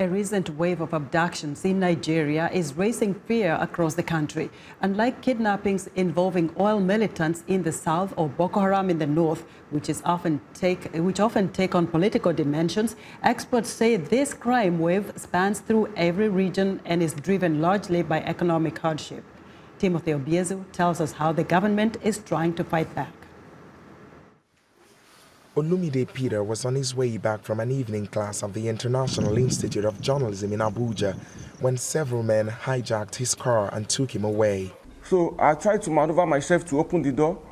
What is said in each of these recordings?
A recent wave of abductions in Nigeria is raising fear across the country. Unlike kidnappings involving oil militants in the south or Boko Haram in the north, which often take on political dimensions, experts say this crime wave spans through every region and is driven largely by economic hardship. Timothy Obiezu tells us how the government is trying to fight back. Olumide Peter was on his way back from an evening class of the International Institute of Journalism in Abuja when several men hijacked his car and took him away. So I tried to maneuver myself to open the door.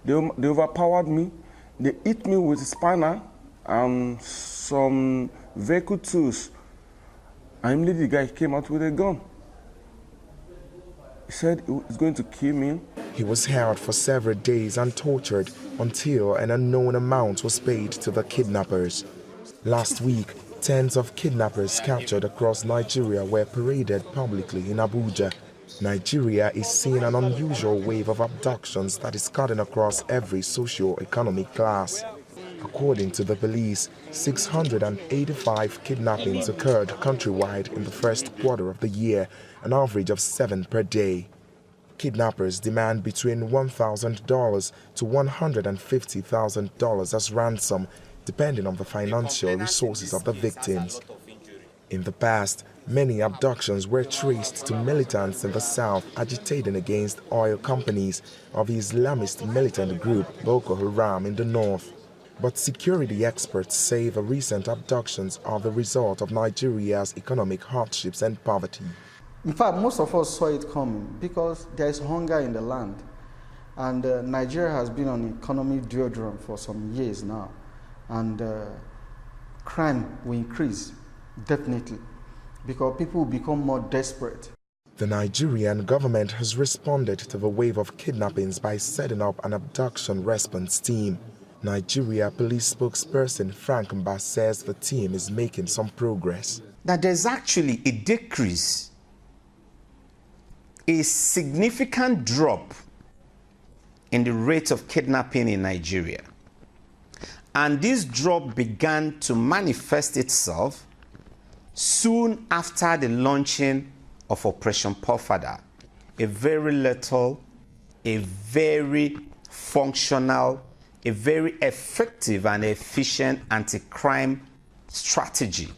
They overpowered me. They hit me with a spanner and some vehicle tools. And immediately the guy came out with a gun. He said he was going to kill me. He was held for several days and tortured until an unknown amount was paid to the kidnappers. Last week, tens of kidnappers captured across Nigeria were paraded publicly in Abuja. Nigeria is seeing an unusual wave of abductions that is cutting across every socio-economic class. According to the police, 685 kidnappings occurred countrywide in the first quarter of the year, an average of 7 per day. Kidnappers demand between $1,000 to $150,000 as ransom, depending on the financial resources of the victims. In the past, many abductions were traced to militants in the south agitating against oil companies of the Islamist militant group Boko Haram in the north. But security experts say the recent abductions are the result of Nigeria's economic hardships and poverty. In fact, most of us saw it coming because there is hunger in the land. And Nigeria has been on economic doldrums for some years now. And crime will increase, definitely, because people will become more desperate. The Nigerian government has responded to the wave of kidnappings by setting up an abduction response team. Nigeria police spokesperson Frank Mba says the team is making some progress. That there's actually a decrease, a significant drop in the rate of kidnapping in Nigeria. And this drop began to manifest itself soon after the launching of Operation Pofada, a very little, a very functional, a very effective and efficient anti-crime strategy.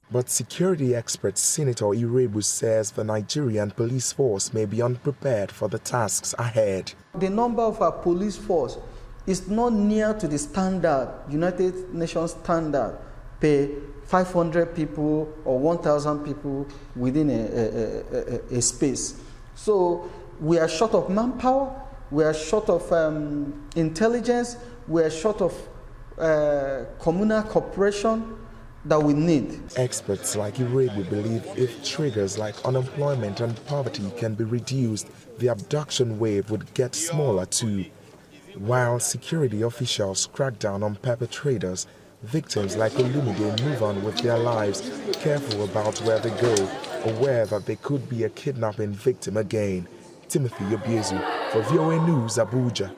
But security expert Senator Irebu says the Nigerian police force may be unprepared for the tasks ahead. The number of our police force is not near to the standard, United Nations standard, per 500 people or 1,000 people within a space. So we are short of manpower, we are short of intelligence, we are short of communal cooperation that we need. Experts like Irebu believe if triggers like unemployment and poverty can be reduced, the abduction wave would get smaller too. While security officials crack down on perpetrators, victims like Olumide move on with their lives, careful about where they go, aware that they could be a kidnapping victim again. Timothy Obiezu for VOA News, Abuja.